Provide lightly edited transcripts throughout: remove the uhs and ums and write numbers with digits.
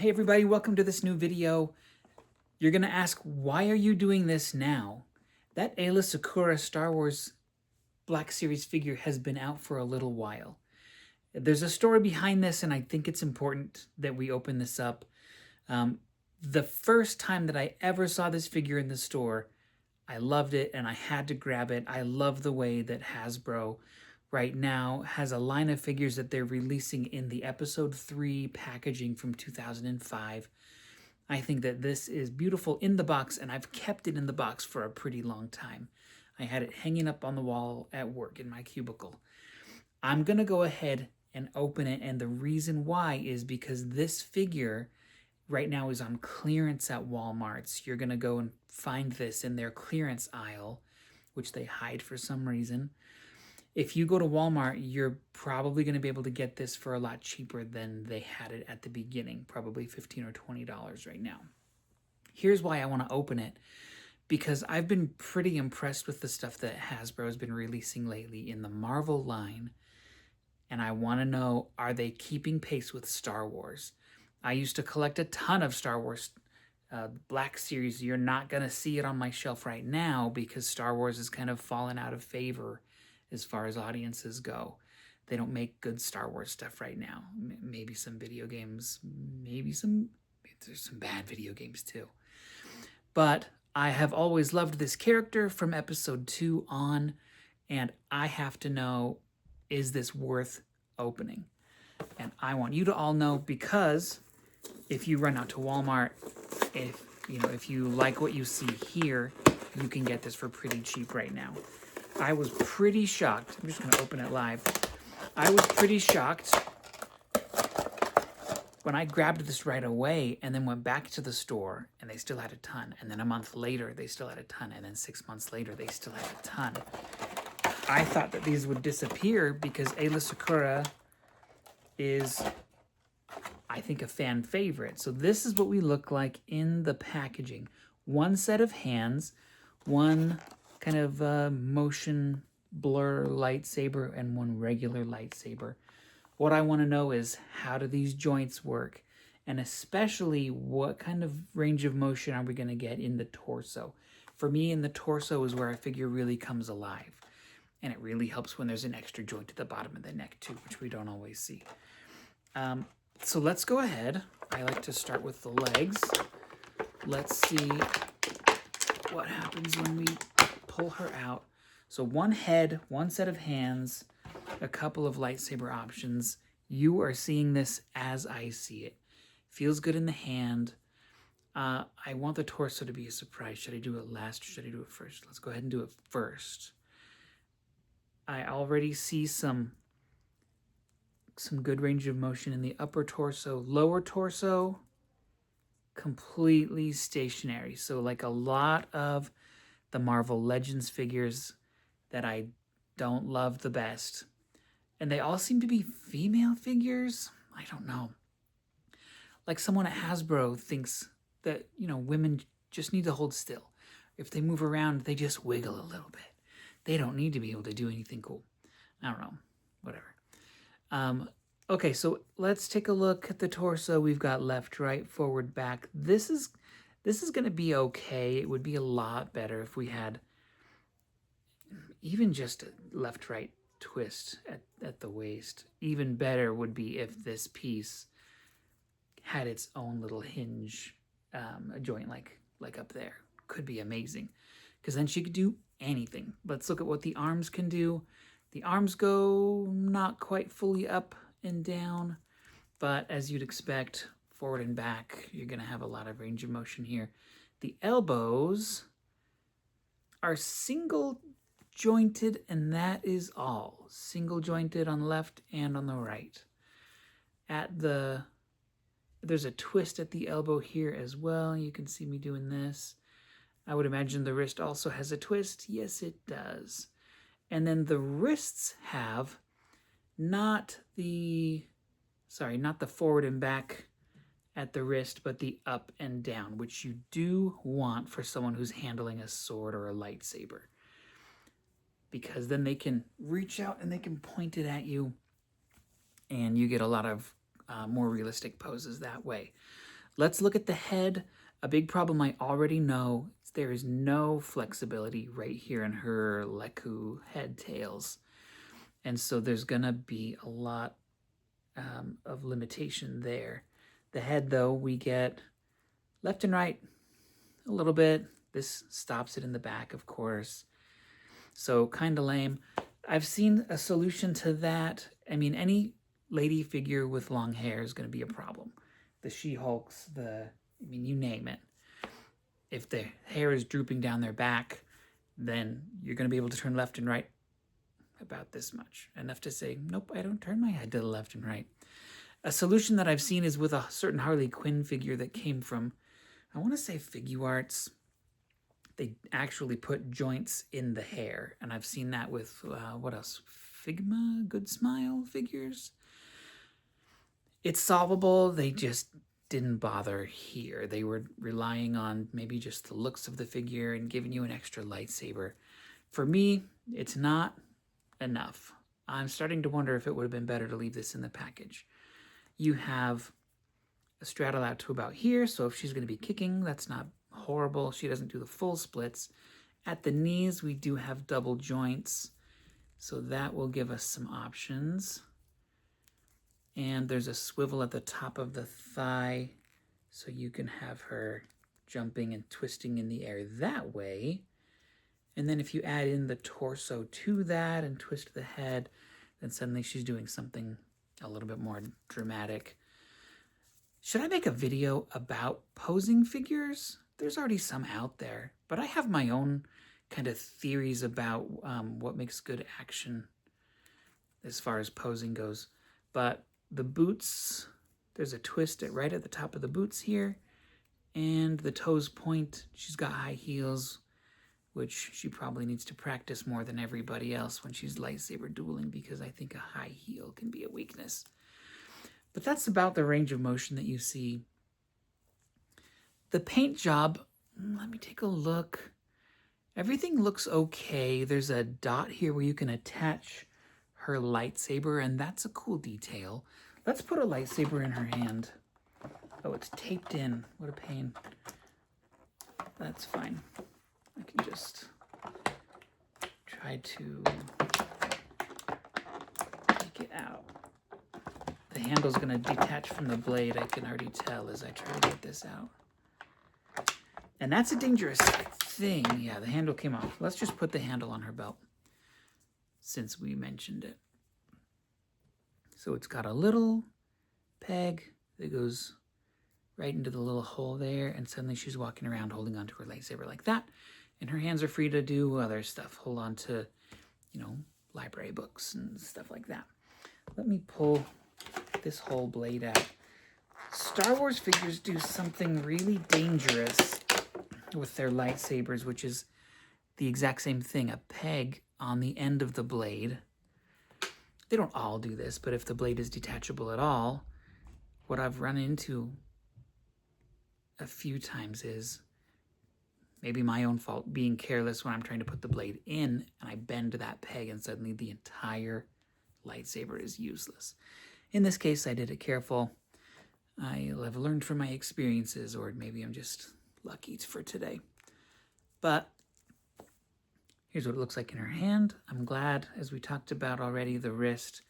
Hey everybody, welcome to this new video. You're gonna ask, why are you doing this now? That Aayla Secura Star Wars Black Series figure has been out for a little while. There's a story behind this, and I think it's important that we open this up. The first time that I ever saw this figure in the store, I loved it and I had to grab it. I love the way that Hasbro right now has a line of figures that they're releasing in the episode 3 packaging from 2005. I think that this is beautiful in the box, and I've kept it in the box for a pretty long time. I had it hanging up on the wall at work in my cubicle. I'm going to go ahead and open it, and the reason why is because this figure right now is on clearance at Walmart's. You're going to go and find this in their clearance aisle, which they hide for some reason. If you go to Walmart, you're probably going to be able to get this for a lot cheaper than they had it at the beginning, probably $15 or $20 right now. Here's why I want to open it, because I've been pretty impressed with the stuff that Hasbro has been releasing lately in the Marvel line, and I want to know, are they keeping pace with Star Wars? I used to collect a ton of Star Wars Black Series. You're not going to see it on my shelf right now because Star Wars has kind of fallen out of favor as far as audiences go. They don't make good Star Wars stuff right now. Maybe some video games, there's some bad video games too. But I have always loved this character from episode 2 on, and I have to know, is this worth opening? And I want you to all know, because if you run out to Walmart, if you like what you see here, you can get this for pretty cheap right now. I was pretty shocked. I'm just going to open it live. I was pretty shocked when I grabbed this right away and then went back to the store and they still had a ton. And then a month later, they still had a ton. And then 6 months later, they still had a ton. I thought that these would disappear because Aayla Secura is, I think, a fan favorite. So this is what we look like in the packaging. One set of hands, one kind of motion blur lightsaber, and one regular lightsaber. What I want to know is, how do these joints work? And especially, what kind of range of motion are we going to get in the torso? For me, in the torso is where a figure really comes alive. And it really helps when there's an extra joint at the bottom of the neck too, which we don't always see. So let's go ahead. I like to start with the legs. Let's see what happens when we pull her out. So one head, one set of hands, a couple of lightsaber options. You are seeing this as I see it. Feels good in the hand. I want the torso to be a surprise. Should I do it last or should I do it first? Let's go ahead and do it first. I already see some good range of motion in the upper torso. Lower torso, completely stationary. So like a lot of the Marvel Legends figures that I don't love the best. And they all seem to be female figures. I don't know. Like someone at Hasbro thinks that, women just need to hold still. If they move around, they just wiggle a little bit. They don't need to be able to do anything cool. I don't know. Whatever. Okay, so let's take a look at the torso. We've got left, right, forward, back. This is going to be okay. It would be a lot better if we had even just a left, right twist at the waist. Even better would be if this piece had its own little hinge, a joint like up there. Could be amazing, because then she could do anything. Let's look at what the arms can do. The arms go not quite fully up and down, but as you'd expect, forward and back, you're going to have a lot of range of motion here. The elbows are single jointed, and that is all. Single jointed on the left and on the right. There's a twist at the elbow here as well. You can see me doing this. I would imagine the wrist also has a twist. Yes, it does. And then the wrists have not the forward and back at the wrist, but the up and down, which you do want for someone who's handling a sword or a lightsaber, because then they can reach out and they can point it at you, and you get a lot of more realistic poses that way. Let's look at the head. A big problem I already know is there is no flexibility right here in her Leku head tails. And so there's going to be a lot of limitation there. The head, though, we get left and right a little bit. This stops it in the back, of course. So kind of lame. I've seen a solution to that. I mean, any lady figure with long hair is going to be a problem. The She-Hulks, you name it. If the hair is drooping down their back, then you're going to be able to turn left and right about this much. Enough to say, nope, I don't turn my head to the left and right. A solution that I've seen is with a certain Harley Quinn figure that came from, I want to say Figuarts. They actually put joints in the hair. And I've seen that with, what else? Figma Good Smile figures. It's solvable. They just didn't bother here. They were relying on maybe just the looks of the figure and giving you an extra lightsaber. For me, it's not enough. I'm starting to wonder if it would have been better to leave this in the package. You have a straddle out to about here, so if she's going to be kicking, that's not horrible. She doesn't do the full splits. At the knees, we do have double joints, so that will give us some options. And there's a swivel at the top of the thigh, so you can have her jumping and twisting in the air that way. And then if you add in the torso to that and twist the head, then suddenly she's doing something a little bit more dramatic. Should I make a video about posing figures? There's already some out there, but I have my own kind of theories about what makes good action as far as posing goes. But the boots, there's a twist right at the top of the boots here, and the toes point. She's got high heels, which she probably needs to practice more than everybody else when she's lightsaber dueling, because I think a high heel can be a weakness. But that's about the range of motion that you see. The paint job, let me take a look. Everything looks okay. There's a dot here where you can attach her lightsaber, and that's a cool detail. Let's put a lightsaber in her hand. Oh, it's taped in. What a pain. That's fine. I can just try to take it out. The handle's going to detach from the blade, I can already tell as I try to get this out. And that's a dangerous thing. Yeah, the handle came off. Let's just put the handle on her belt since we mentioned it. So it's got a little peg that goes right into the little hole there, and suddenly she's walking around holding onto her lightsaber like that. And her hands are free to do other stuff. Hold on to, library books and stuff like that. Let me pull this whole blade out. Star Wars figures do something really dangerous with their lightsabers, which is the exact same thing. A peg on the end of the blade. They don't all do this, but if the blade is detachable at all, what I've run into a few times is maybe my own fault, being careless when I'm trying to put the blade in, and I bend that peg and suddenly the entire lightsaber is useless. In this case, I did it careful. I have learned from my experiences, or maybe I'm just lucky for today. But here's what it looks like in her hand. I'm glad, as we talked about already, the wrist,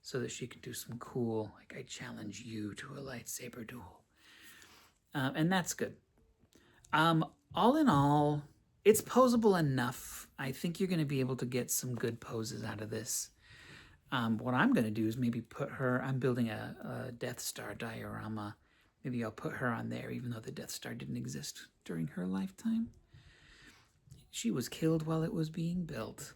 so that she can do some cool, like I challenge you to a lightsaber duel. And that's good. All in all, it's posable enough. I think you're going to be able to get some good poses out of this. What I'm going to do is maybe put her, I'm building a Death Star diorama. Maybe I'll put her on there, even though the Death Star didn't exist during her lifetime. She was killed while it was being built.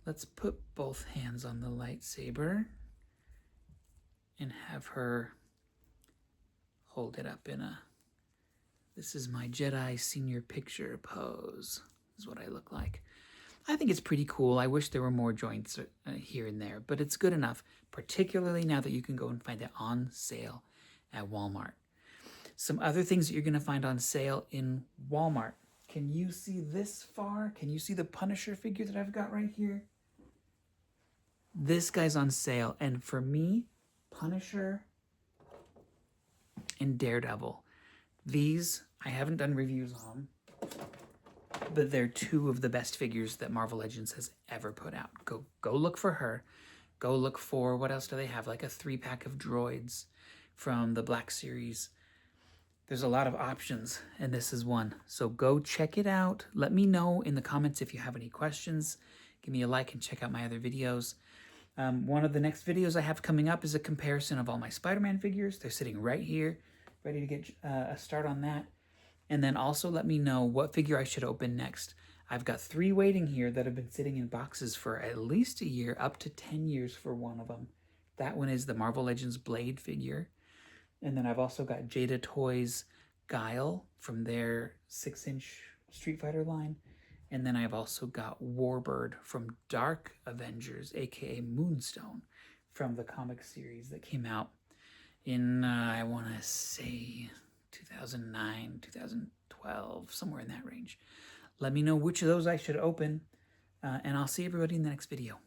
Let's put both hands on the lightsaber and have her hold it up in a, this is my Jedi senior picture pose, is what I look like. I think it's pretty cool. I wish there were more joints here and there, but it's good enough, particularly now that you can go and find it on sale at Walmart. Some other things that you're going to find on sale in Walmart. Can you see this far? Can you see the Punisher figure that I've got right here? This guy's on sale, and for me, Punisher and Daredevil. These, I haven't done reviews on, but they're two of the best figures that Marvel Legends has ever put out. Go look for her. Go look for, what else do they have? Like a 3-pack of droids from the Black Series. There's a lot of options, and this is one. So go check it out. Let me know in the comments if you have any questions. Give me a like and check out my other videos. One of the next videos I have coming up is a comparison of all my Spider-Man figures. They're sitting right here, ready to get a start on that. And then also let me know what figure I should open next. I've got 3 waiting here that have been sitting in boxes for at least a year, up to 10 years for one of them. That one is the Marvel Legends Blade figure. And then I've also got Jada Toys Guile from their 6-inch Street Fighter line. And then I've also got Warbird from Dark Avengers, aka Moonstone, from the comic series that came out in, I want to say, 2009, 2012, somewhere in that range. Let me know which of those I should open, and I'll see everybody in the next video.